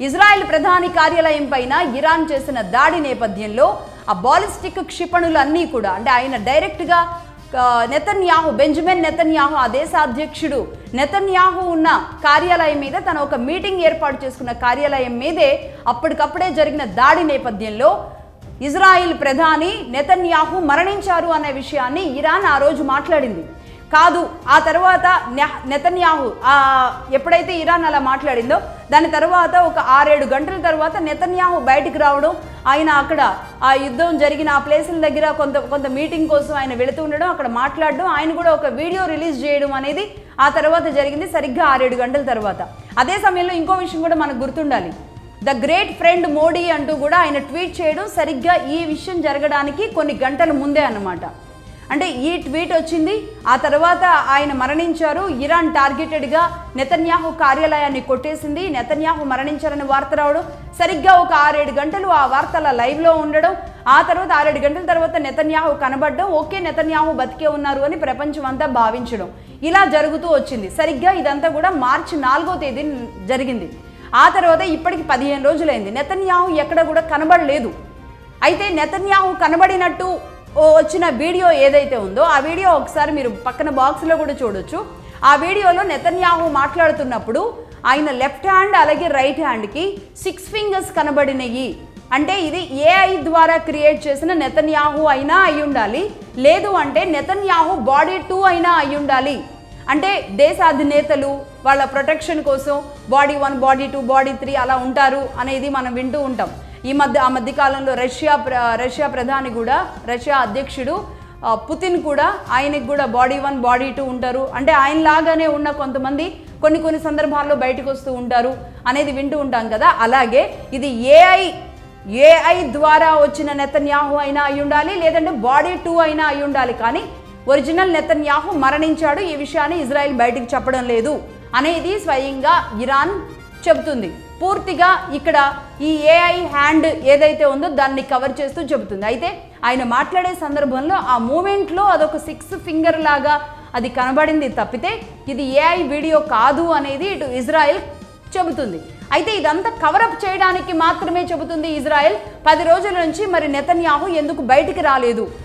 Israel ప్రధాని కార్యాలయం పైన ఇరాన్ చేసిన దాడి నేపథ్యంలో ఆ బాలిస్టిక్ క్షిపణులన్నీ కూడా అంటే ఆయన డైరెక్ట్గా నెతన్యాహు బెంజమిన్ నెతన్యాహు ఆ దేశ అధ్యక్షుడు నెతన్యాహు ఉన్న కార్యాలయం మీద తన ఒక మీటింగ్ ఏర్పాటు చేసుకున్న కార్యాలయం మీదే అప్పటికప్పుడే జరిగిన దాడి నేపథ్యంలో ఇజ్రాయిల్ ప్రధాని నెతన్యాహు మరణించారు అనే విషయాన్ని ఇరాన్ ఆ రోజు మాట్లాడింది. కాదు, ఆ తర్వాత నెతన్యాహు ఎప్పుడైతే ఇరాన్ అలా మాట్లాడిందో దాని తర్వాత ఒక 6-7 గంటల తర్వాత నెతన్యాహు బయటికి రావడం, ఆయన అక్కడ ఆ యుద్ధం జరిగిన ఆ ప్లేసుల దగ్గర కొంత మీటింగ్ కోసం ఆయన వెళుతూ ఉండడం, అక్కడ మాట్లాడడం, ఆయన కూడా ఒక వీడియో రిలీజ్ చేయడం అనేది ఆ తర్వాత జరిగింది సరిగ్గా 6-7 గంటల తర్వాత. అదే సమయంలో ఇంకో విషయం కూడా మనకు గుర్తుండాలి, ద గ్రేట్ ఫ్రెండ్ మోడీ అంటూ కూడా ఆయన ట్వీట్ చేయడం సరిగ్గా ఈ విషయం జరగడానికి కొన్ని గంటల ముందే అన్నమాట. అంటే ఈ ట్వీట్ వచ్చింది, ఆ తర్వాత ఆయన మరణించారు, ఇరాన్ టార్గెటెడ్గా నెతన్యాహు కార్యాలయాన్ని కొట్టేసింది, నెతన్యాహు మరణించారని వార్త రావడం, సరిగ్గా ఒక 6-7 గంటలు ఆ వార్తల లైవ్లో ఉండడం, ఆ తర్వాత 6-7 గంటల తర్వాత నెతన్యాహు కనబడడం, ఓకే నెతన్యాహు బతికే ఉన్నారు అని ప్రపంచం అంతా భావించడం, ఇలా జరుగుతూ వచ్చింది. సరిగ్గా ఇదంతా కూడా మార్చి 4వ తేదీ జరిగింది. ఆ తర్వాత ఇప్పటికి 15 రోజులైంది, నెతన్యాహు ఎక్కడ కూడా కనబడలేదు. అయితే నెతన్యాహు కనబడినట్టు వచ్చిన వీడియో ఏదైతే ఉందో ఆ వీడియో ఒకసారి మీరు పక్కన బాక్స్లో కూడా చూడొచ్చు. ఆ వీడియోలో నెతన్యాహు మాట్లాడుతున్నప్పుడు ఆయన లెఫ్ట్ హ్యాండ్ అలాగే రైట్ హ్యాండ్కి 6 ఫింగర్స్ కనబడినవి. అంటే ఇది ఏఐ ద్వారా క్రియేట్ చేసిన నెతన్యాహు అయినా అయి ఉండాలి, లేదు అంటే నెతన్యాహు బాడీ 2 అయినా అయి ఉండాలి. అంటే దేశ అధినేతలు వాళ్ళ ప్రొటెక్షన్ కోసం బాడీ 1, బాడీ 2, బాడీ 3 అలా ఉంటారు అనేది మనం వింటూ ఉంటాం. ఆ మధ్య కాలంలో రష్యా ప్రధాని కూడా, రష్యా అధ్యక్షుడు పుతిన్ కూడా, ఆయనకు కూడా బాడీ 1, బాడీ 2 ఉంటారు. అంటే ఆయనలాగానే ఉన్న కొంతమంది కొన్ని సందర్భాల్లో బయటకు వస్తూ ఉంటారు అనేది వింటూ ఉంటాం కదా. అలాగే ఇది ఏఐ ద్వారా వచ్చిన నెతన్యాహు అయినా అయి ఉండాలి, లేదంటే బాడీ 2 అయినా అయి ఉండాలి. కానీ ఒరిజినల్ నెతన్యాహు మరణించాడు, ఈ విషయాన్ని ఇజ్రాయెల్ బయటికి చెప్పడం లేదు అనేది స్వయంగా ఇరాన్ చెబుతుంది. పూర్తిగా ఇక్కడ ఈ ఏఐ హ్యాండ్ ఏదైతే ఉందో దాన్ని కవర్ చేస్తూ చెబుతుంది. అయితే ఆయన మాట్లాడే సందర్భంలో ఆ మూమెంట్లో అదొక 6 ఫింగర్ లాగా అది కనబడింది తప్పితే ఇది ఏఐ వీడియో కాదు అనేది ఇటు ఇజ్రాయెల్ చెబుతుంది. అయితే ఇదంతా కవరప్ చేయడానికి మాత్రమే చెబుతుంది ఇజ్రాయెల్. 10 రోజుల నుంచి మరి నెతన్యాహు ఎందుకు బయటికి రాలేదు,